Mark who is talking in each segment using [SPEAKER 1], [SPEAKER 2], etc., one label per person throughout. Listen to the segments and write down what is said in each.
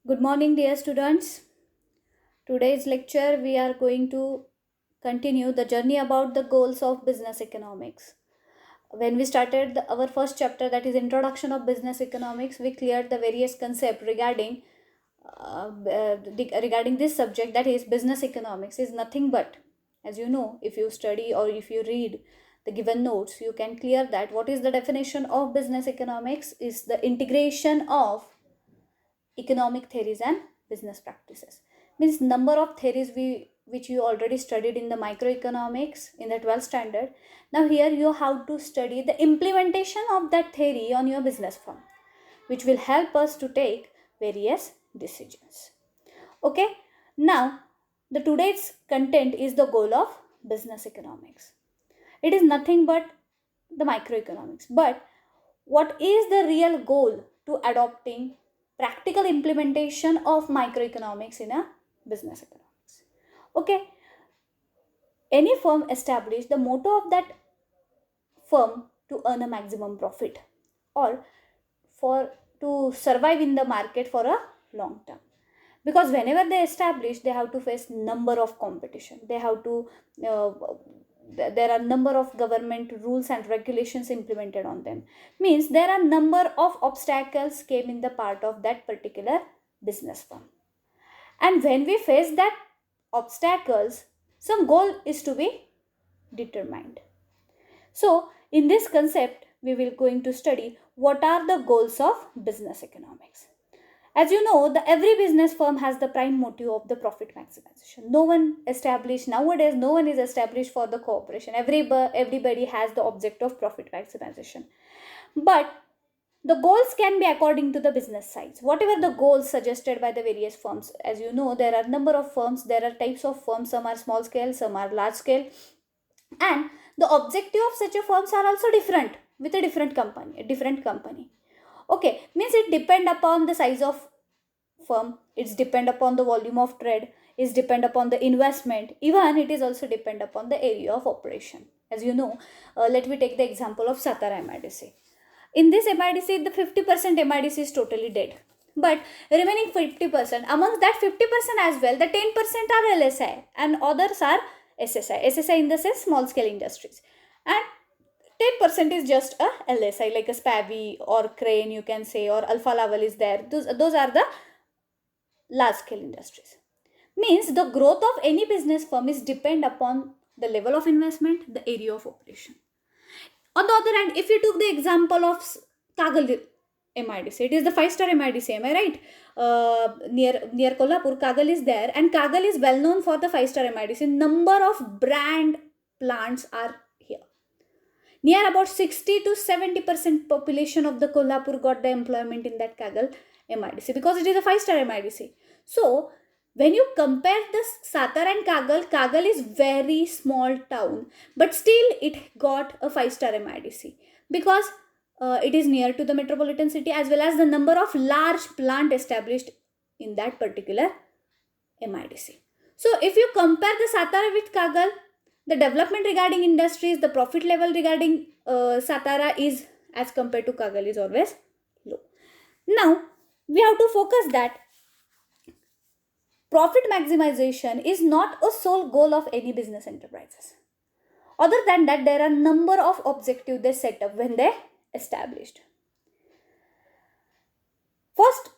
[SPEAKER 1] Good morning, dear students. Today's lecture we are going to continue the journey about the goals of business economics. When we started our first chapter, that is Introduction of Business Economics, we cleared the various concepts regarding this subject, that is business economics is nothing but, as you know, if you study or if you read the given notes, you can clear that what is the definition of business economics is the integration of economic theories and business practices. Means number of theories which you already studied in the microeconomics in the 12th standard. Now here you have to study the implementation of that theory on your business firm, which will help us to take various decisions. Okay, now the today's content is the goal of business economics. It is nothing but the microeconomics, but what is the real goal to adopting practical implementation of microeconomics in a business economics? Okay, any firm established the motto of that firm to earn a maximum profit or for to survive in the market for a long term, because whenever they establish, they have to face number of competition, they have to uh, there are number of government rules and regulations implemented on them. Means there are number of obstacles came in the part of that particular business firm, and when we face that obstacles, some goal is to be determined. So in this concept we will going to study what are the goals of business economics. As you know, the every business firm has the prime motive of the profit maximization. No one established nowadays. No one is established for the cooperation. Everybody has the object of profit maximization. But the goals can be according to the business size. Whatever the goals suggested by the various firms. As you know, there are number of firms. There are types of firms. Some are small scale. Some are large scale. And the objective of such a firms are also different with a different company. Okay, means it depend upon the size of firm, it's depend upon the volume of trade, it's depend upon the investment, even it is also depend upon the area of operation. As you know, let me take the example of Satara MIDC. In this MIDC, the 50% MIDC is totally dead, but remaining 50%, amongst that 50% as well, the 10% are LSI and others are SSI in the sense small scale industries, and 10% is just a LSI like a Spavi or Crane, you can say, or Alpha Laval is there. Those are the large scale industries. Means the growth of any business firm is depend upon the level of investment, the area of operation. On the other hand, if you took the example of Kagal MIDC, it is the 5-star MIDC, am I right? Near Kolhapur, Kagal is there, and Kagal is well known for the 5-star MIDC. Number of brand plants are here. Near about 60 to 70% population of the Kolhapur got the employment in that Kagal MIDC because it is a 5-star MIDC. So when you compare this Satar and Kagal, Kagal is very small town, but still it got a 5-star MIDC because it is near to the metropolitan city, as well as the number of large plant established in that particular MIDC. So if you compare the Satara with Kagal, the development regarding industries, the profit level regarding Satara is as compared to Kagal is always low. Now we have to focus that profit maximization is not a sole goal of any business enterprises. Other than that, there are number of objectives they set up when they established. First,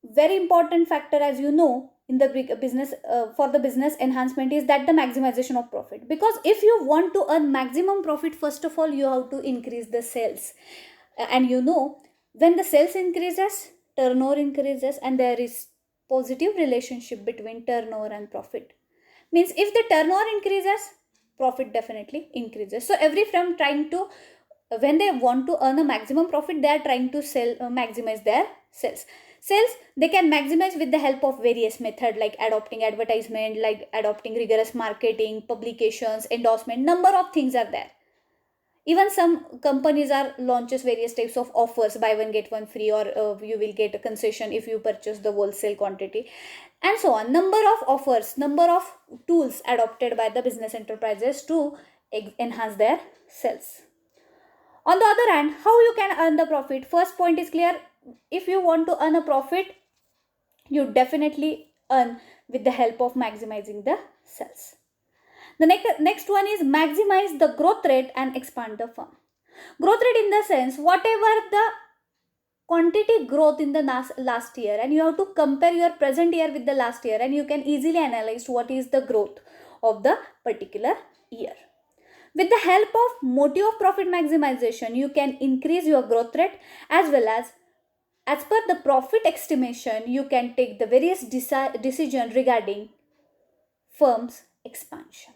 [SPEAKER 1] very important factor, as you know, in the business for the business enhancement is that the maximization of profit. Because if you want to earn maximum profit, first of all you have to increase the sales. And you know, when the sales increases, turnover increases, and there is positive relationship between turnover and profit. Means if the turnover increases, profit definitely increases. So every firm trying to, when they want to earn a maximum profit, they are trying to maximize their sales. They can maximize with the help of various method, like adopting advertisement, like adopting rigorous marketing, publications, endorsement. Number of things are there. Even some companies are launches various types of offers, buy one get one free, or you will get a concession if you purchase the wholesale quantity, and so on. Number of offers, number of tools adopted by the business enterprises to enhance their sales. On the other hand, how you can earn the profit? First point is clear. If you want to earn a profit, you definitely earn with the help of maximizing the sales. The next one is maximize the growth rate and expand the firm. Growth rate in the sense, whatever the quantity growth in the last year, and you have to compare your present year with the last year, and you can easily analyze what is the growth of the particular year. With the help of motive of profit maximization, you can increase your growth rate, as well as per the profit estimation, you can take the various decision regarding firm's expansion.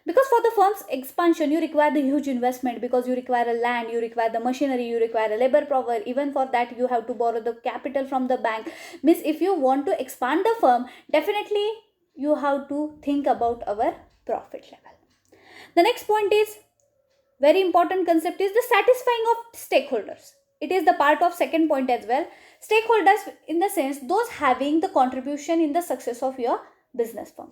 [SPEAKER 1] Because for the firm's expansion, you require the huge investment, because you require a land, you require the machinery, you require a labor power. Even for that, you have to borrow the capital from the bank. Means if you want to expand the firm, definitely you have to think about our profit level. The next point is very important concept, is the satisfying of stakeholders. It is the part of second point as well. Stakeholders in the sense, those having the contribution in the success of your business firm.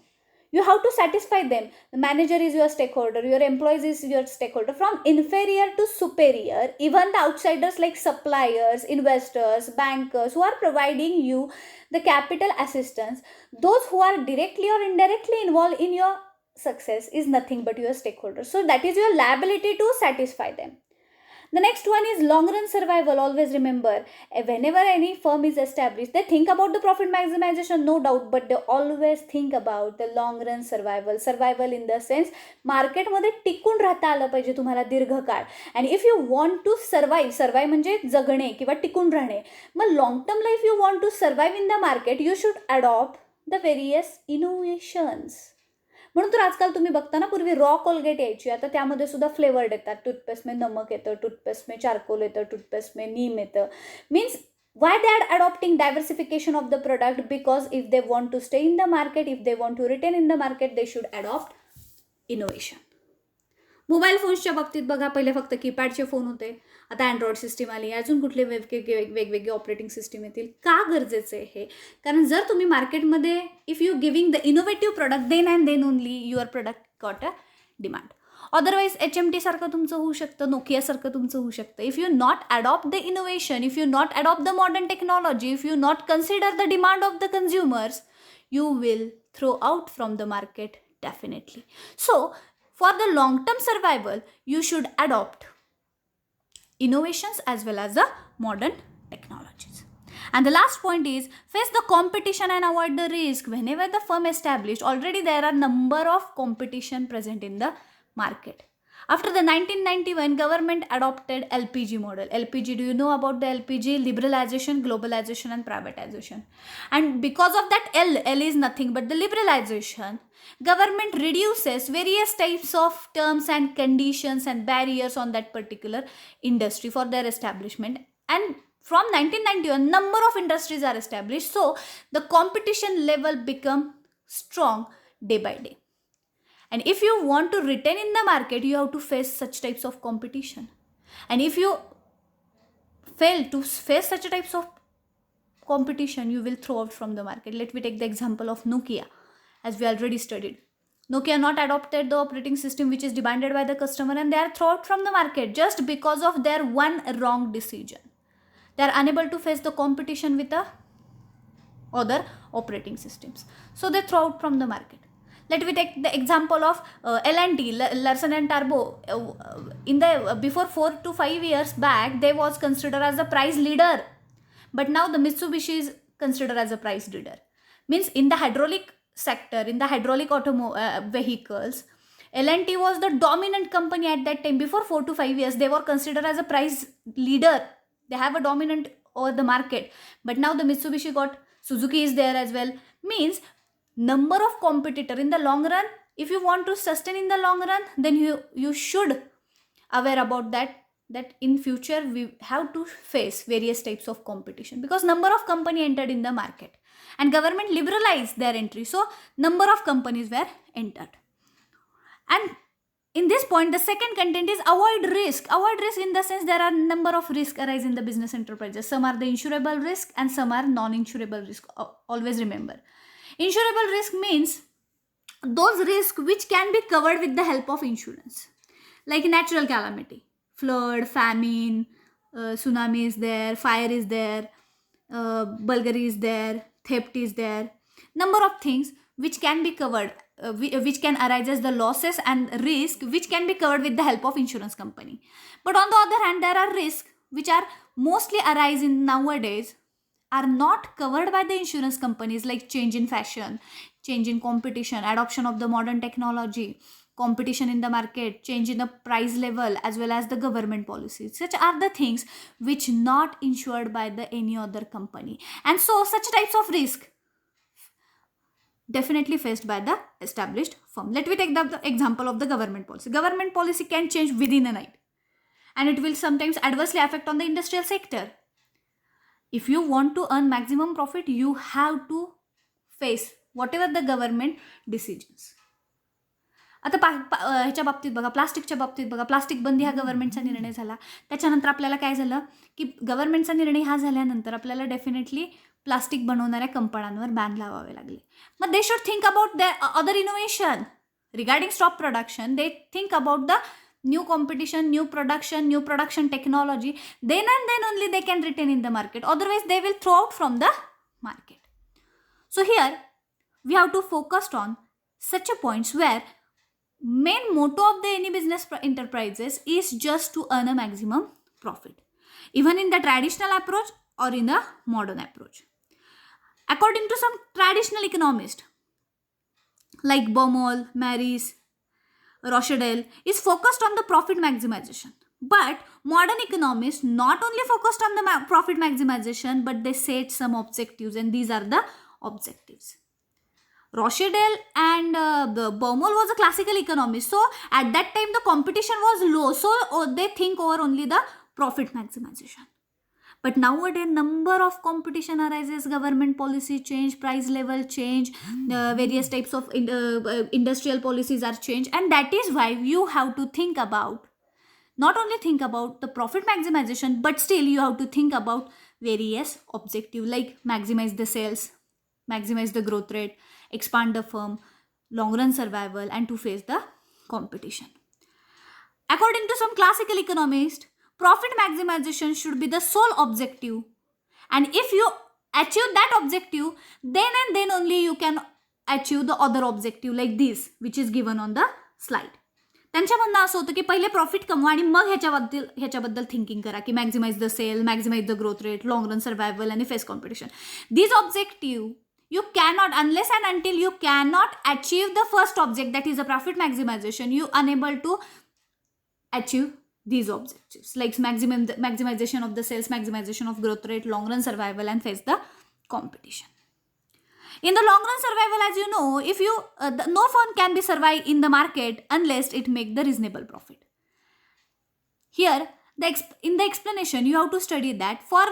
[SPEAKER 1] You have to satisfy them. The manager is your stakeholder, your employees is your stakeholder. From inferior to superior, even the outsiders like suppliers, investors, bankers who are providing you the capital assistance, those who are directly or indirectly involved in your success is nothing but your stakeholders. So that is your liability to satisfy them. The next one is long run survival. Always remember, whenever any firm is established, they think about the profit maximization, no doubt, but they always think about the long run survival. Survival in the sense, मार्केटमध्ये टिकून राहता आलं पाहिजे तुम्हाला दीर्घकाळ. आणि if you want to survive म्हणजे जगणे किंवा टिकून राहणे, मग लॉंग टर्मला if you want to survive in the market, you should adopt the various innovations. म्हणून तर आजकाल तुम्ही बघता ना, पूर्वी रॉ कोलगेट यायची, आता त्यामध्ये सुद्धा फ्लेवर्ड येतात. टूथपेस्ट में नमक येतं, टूथपेस्ट में चारकोल येतं, टूथपेस्ट में नीम येतं. Means why they are adopting diversification of the product? Because if they want to stay in the market, if they want to retain in the market, they should adopt innovation. Mobile फोन्सच्या बाबतीत बघा, पहिले फक्त कीपॅडचे phone होते, आता Android system आली, अजून कुठले वेगवेगळे ऑपरेटिंग सिस्टीम येतील. का गरजेचं आहे हे? कारण जर तुम्ही मार्केटमध्ये if you giving the innovative product, then and then only your product got a demand. Otherwise HMT सारखं तुमचं होऊ शकतं, नोकियासारखं तुमचं होऊ शकतं. If you not adopt the innovation, if you not adopt the modern technology, if you not consider the demand of the consumers, you will throw out from the market definitely. So for the long term survival, you should adopt innovations as well as the modern technologies. And the last point is face the competition and avoid the risk. Whenever the firm established, already there are number of competition present in the market. After the 1991, government adopted LPG model. LPG, do you know about the LPG? Liberalization, globalization and privatization. And because of that, L is nothing but the liberalization. Government reduces various types of terms and conditions and barriers on that particular industry for their establishment. And from 1991, number of industries are established. So the competition level become strong day by day. And if you want to retain in the market, you have to face such types of competition. And if you fail to face such types of competition, you will throw out from the market. Let me take the example of Nokia, as we already studied. Nokia not adopted the operating system which is demanded by the customer, and they are thrown out from the market just because of their one wrong decision. They are unable to face the competition with the other operating systems. So they throw out from the market. Let me take the example of L&T, Larsen and Toubro. In the before 4 to 5 years back, they was considered as a price leader, but now the Mitsubishi is considered as a price leader. Means in the hydraulic sector, in the hydraulic vehicles, L&T was the dominant company at that time. Before 4 to 5 years, they were considered as a price leader. They have a dominant over the market. But now the Mitsubishi got, Suzuki is there as well. Means number of competitor in the long run, if you want to sustain in the long run, then you should aware about that in future we have to face various types of competition, because number of company entered in the market and government liberalized their entry, so number of companies were entered. And in this point, the second content is avoid risk. Avoid risk in the sense, there are number of risk arise in the business enterprises. Some are the insurable risk and some are non-insurable risk. Always remember, insurable risk means those risks which can be covered with the help of insurance, like natural calamity, flood, famine, tsunami is there, fire is there, Bulgari is there, theft is there, number of things which can be covered, which can arise as the losses and risk which can be covered with the help of insurance company. But on the other hand, there are risks which are mostly arising nowadays are not covered by the insurance companies, like change in fashion, change in competition, adoption of the modern technology, competition in the market, change in the price level, as well as the government policies. Such are the things which not insured by the any other company, and so such types of risk definitely faced by the established firm. Let me take the example of the government policy. Government policy can change within a night, and it will sometimes adversely affect on the industrial sector. If you want to earn maximum profit, you have to face whatever the government decisions. आता ह्याच्या बाबतीत बघा, प्लास्टिकच्या बाबतीत बघा, plastic बंदी हा गव्हर्नमेंटचा निर्णय झाला. त्याच्यानंतर आपल्याला काय झालं की गव्हर्नमेंटचा निर्णय हा झाल्यानंतर आपल्याला डेफिनेटली प्लास्टिक बनवणाऱ्या कंपन्यांवर बॅन लावावे लागले. मग they should think about the other innovation regarding stop production. They think about the new competition, new production technology. Then and then only they can retain in the market. Otherwise, they will throw out from the market. So here, we have to focus on such a points where main motto of the any business enterprises is just to earn a maximum profit, even in the traditional approach or in the modern approach. According to some traditional economists like Baumol, Maris, Rochedale is focused on the profit maximization. But modern economists not only focused on the profit maximization, but they set some objectives, and these are the objectives. Rochedale and Baumol was a classical economist. So at that time the competition was low. So they think over only the profit maximization. But nowadays number of competition arises, government policy change, price level change, various types of industrial policies are changed, and that is why you have to think about, not only think about the profit maximization, but still you have to think about various objectives like maximize the sales, maximize the growth rate, expand the firm, long run survival, and to face the competition. According to some classical economists, profit maximization should be the sole objective, and if you achieve that objective, then and then only you can achieve the other objective like this which is given on the slide. त्यांच्या म्हणणं असं होतं की पहिले profit कमवा आणि मग ह्याच्याबद्दल thinking करा की maximize the sale, maximize the growth rate, long run survival आणि face competition. These objective you cannot, unless and until you cannot achieve the first object, that is the profit maximization, you unable to achieve these objectives like maximization of the sales, maximization of growth rate, long run survival, and face the competition. In the long run survival, as you know, if you no firm can be survive in the market unless it make the reasonable profit. Here in the explanation you have to study that for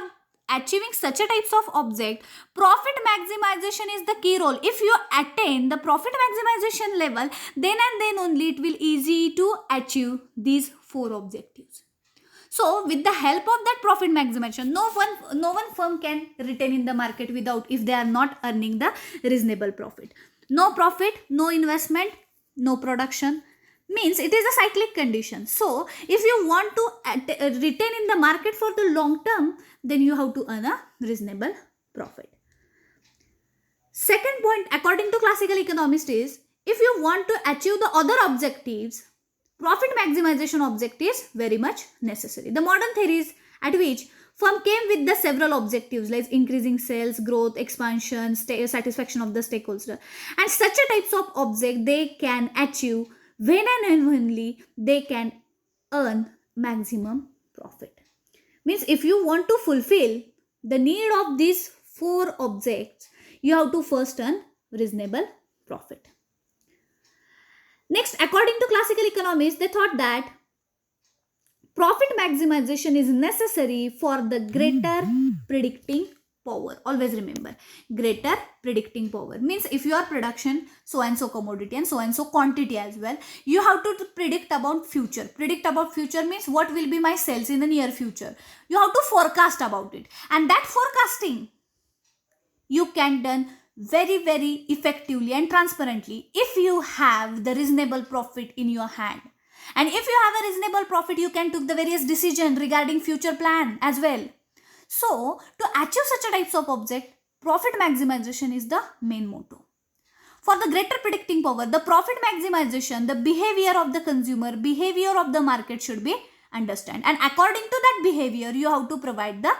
[SPEAKER 1] achieving such a types of object, profit maximization is the key role. If you attain the profit maximization level, then and then only it will easy to achieve these 4 objectives. So with the help of that profit maximization, no one firm can retain in the market without, if they are not earning the reasonable profit. No profit, no investment, no production, means it is a cyclic condition. So if you want to retain in the market for the long term, then you have to earn a reasonable profit. Second point, according to classical economists, is if you want to achieve the other objectives, profit maximization objective is very much necessary. The modern theories at which firm came with the several objectives like increasing sales, growth, expansion, satisfaction of the stakeholder, and such a types of object they can achieve when and only they can earn maximum profit. Means if you want to fulfill the need of these 4 objects, you have to first earn reasonable profit. Next, according to classical economists, they thought that profit maximization is necessary for the greater predicting power. Always remember, greater predicting power means if your production so and so commodity and so quantity as well, you have to predict about future. Predict about future means what will be my sales in the near future. You have to forecast about it, and that forecasting you can done very, very effectively and transparently if you have the reasonable profit in your hand. And if you have a reasonable profit, you can take the various decisions regarding future plan as well. So to achieve such a types of object, profit maximization is the main motto. For the greater predicting power, the profit maximization, the behavior of the consumer, behavior of the market should be understood. And according to that behavior, you have to provide the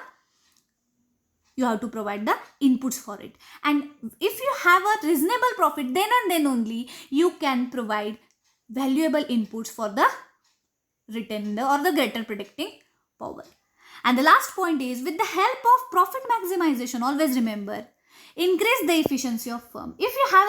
[SPEAKER 1] inputs for it. And if you have a reasonable profit, then and then only you can provide valuable inputs for the return or the greater predicting power. And the last point is, with the help of profit maximization, always remember, increase the efficiency of firm. If you have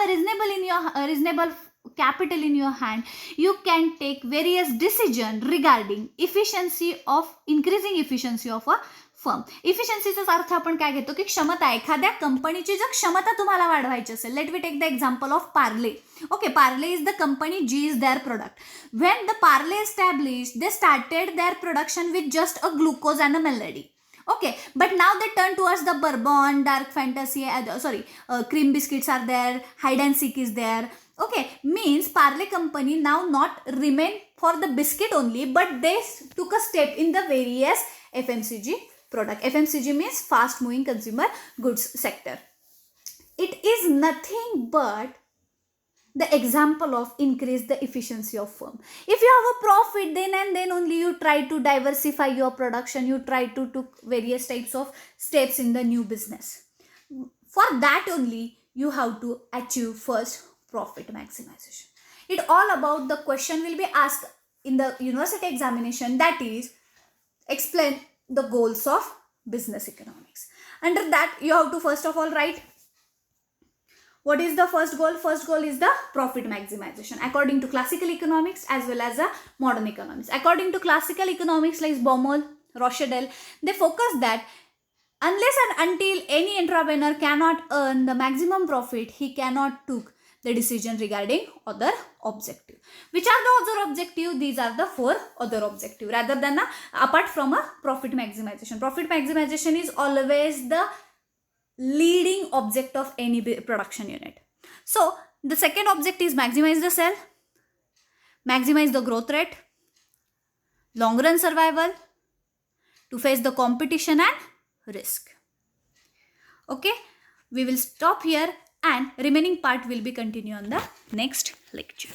[SPEAKER 1] a reasonable capital in your hand, you can take various decisions regarding increasing efficiency of a firm. इफिशियन्सीचा अर्थ आपण काय घेतो की क्षमता, एखाद्या कंपनीची जर क्षमता तुम्हाला वाढवायची असेल, let we take the example of Parle. Okay, Parle is the company, G is their product. When the Parle established, they started their production with just a glucose and a melody. Okay, but now they turn towards the bourbon, dark fantasy, cream biscuits are there, hide and seek is there. Okay, means Parle company now not remain for the biscuit only, but they took a step in the various FMCG product. FMCG means fast moving consumer goods sector. It is nothing but the example of increase the efficiency of firm. If you have a profit, then and then only you try to diversify your production, you try to took various types of steps in the new business. For that only you have to achieve first profit maximization. It all about the question will be asked in the university examination, that is, explain the goals of business economics. Under that you have to first of all write what is the first goal. First goal is the profit maximization according to classical economics as well as modern economics. According to classical economics like Baumol, Rochdale, they focus that unless and until any entrepreneur cannot earn the maximum profit, he cannot took the decision regarding other objective. Which are the other objective? These are the 4 other objective rather than apart from a profit maximization. Profit maximization is always the leading object of any production unit. So the second object is maximize the sale, maximize the growth rate, long run survival, to face the competition and risk. Okay, we will stop here and remaining part will be continue on the next lecture.